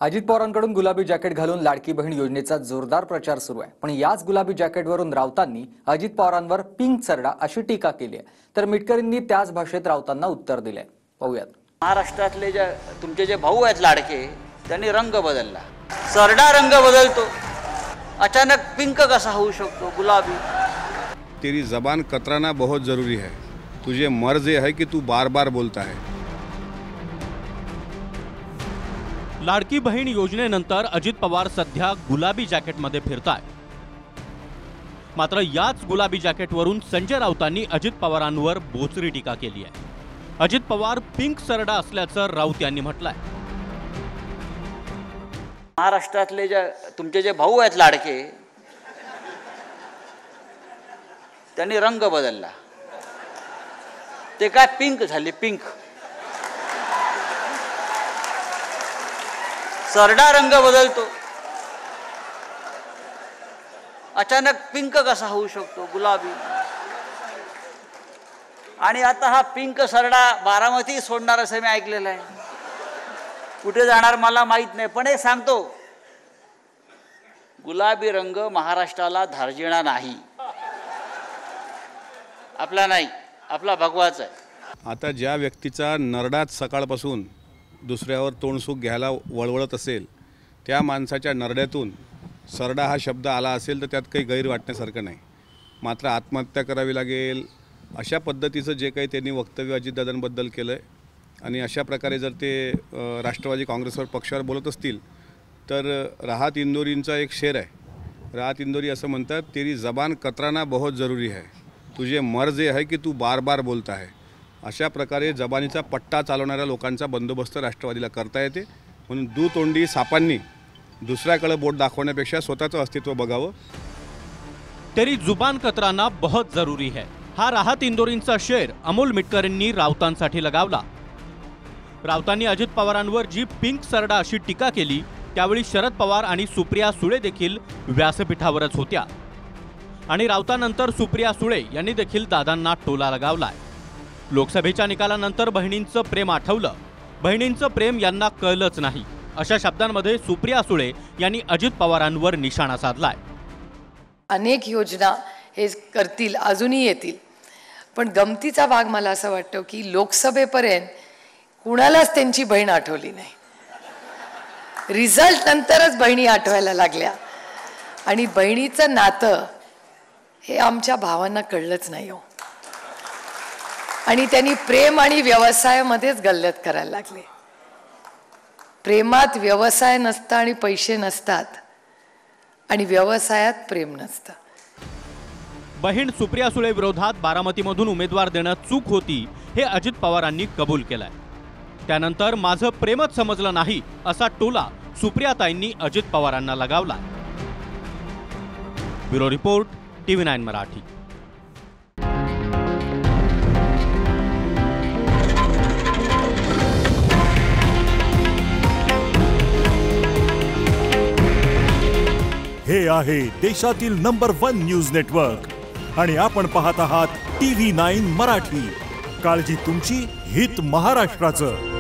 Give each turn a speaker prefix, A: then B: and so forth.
A: अजित पवारांकडून गुलाबी जॅकेट घालून लाडकी बहीण योजनेचा जोरदार प्रचार सुरू आहे। पण याच गुलाबी जॅकेटवरून राऊतांनी अजित पवारांवर पिंक सरडा अशी टीका केली आहे, तर मिटकरींनी त्याच भाषेत राऊतांना उत्तर दिले। पाहूयात।
B: महाराष्ट्रातले तुमचे जे भाऊ आहेत लाडके, त्यांनी रंग बदलला। सरडा रंग बदलतो, अचानक पिंक कसा होऊ शकतो, गुलाबी।
C: तेरी जबान कतराना बहुत जरूरी है, तुझे मर्ज ये है कि तू बार बार बोलता है।
D: लाडकी बहीण योजनेनंतर अजित पवार सध्या गुलाबी जॅकेटमध्ये फिरताय। मात्र याच गुलाबी जॅकेटवरून संजय राऊतांनी अजित पवारांवर बोचरी टीका केली आहे। अजित पवार पिंक सरडा असल्याचं राऊत यांनी म्हटलंय।
B: महाराष्ट्रातले तुमचे जे भाऊ आहेत लाडके, त्यांनी रंग बदलला। ते काय पिंक झाले, पिंक। सरडा रंग बदलतो, अचानक पिंक कसा होऊ शकतो, गुलाबी। आणि आता हा पिंक सरडा बारामती सोडणार असं मी ऐकलेलं आहे। कुठे जाणार मला माहित नाही, पण हे सांगतो, गुलाबी रंग महाराष्ट्राला धार्जिणा नाही, आपला नाही, आपला भगवाचा आहे।
C: आता ज्या व्यक्तीचा नरडात सकाळपासून दुसऱ्यावर तोंडसुख घ्यायला वळवळत असेल, त्या माणसाच्या नरड्यातून सरडा हा शब्द आला असेल तर त्यात काही गैर वाटण्यासारखं नाही। मात्र आत्महत्या करावी लागेल अशा पद्धतीचं जे काही त्यांनी वक्तव्य अजितदादांबद्दल केलं आहे आणि अशा प्रकारे जर ते राष्ट्रवादी काँग्रेसवर पक्षावर बोलत असतील तर राहत इंदोरींचा एक शेर आहे। राहत इंदोरी असं म्हणतात, तेरी जबान कतराना बहुत ज़रूरी है, तुझे मर्ज ये है कि तू बार बार बोलता है। अशा प्रकारे जबानीचा पट्टा चालवणाऱ्या लोकांचा बंदोबस्त राष्ट्रवादीला करता येते। म्हणून दुतोंडी सापांनी दुसऱ्याकडे बोट दाखवण्यापेक्षा स्वतःचं अस्तित्व बघावं।
D: तेरी जुबान कतराना बहुत जरूरी है हा राहत इंदोरींचा शेर अमोल मिटकरींनी राऊतांसाठी लगावला। राऊतांनी अजित पवारांवर जी पिंक सरडा अशी टीका केली, त्यावेळी शरद पवार आणि सुप्रिया सुळे देखील व्यासपीठावरच होत्या आणि राऊतांनंतर सुप्रिया सुळे यांनी देखील दादांना टोला लगावलाय। लोकसभेच्या निकालानंतर बहिणींचं प्रेम आठवलं, बहिणींचं प्रेम यांना कळलंच नाही, अशा शब्दांमध्ये सुप्रिया सुळे यांनी अजित पवारांवर निशाणा साधलाय।
E: अनेक योजना हे करतील, अजूनही येतील, पण गमतीचा भाग मला असं वाटतं की लोकसभेपर्यंत कुणालाच त्यांची बहीण आठवली नाही। रिझल्ट नंतरच बहिणी आठवायला लागल्या आणि बहिणीचं नातं हे आमच्या भावांना कळलंच नाही हो। आणि त्यांनी प्रेम आणि व्यवसायामध्येच गल्लत करायला लागले। प्रेमात व्यवसाय नसता आणि पैसे नसतात आणि व्यवसायात प्रेम नसतं।
D: बहीण सुप्रिया सुळे विरोधात बारामतीमधून उमेदवार देणं चूक होती हे अजित पवारांनी कबूल केलंय। त्यानंतर माझं प्रेमच समजलं नाही असा टोला सुप्रियाताईंनी अजित पवारांना लगावला। Bureau report, TV9 Marathi.
F: हे आहे देशातील नंबर 1 न्यूज नेटवर्क आणि आपण पाहत आहात TV9 मराठी। काळजी तुमची, हित महाराष्ट्राचं।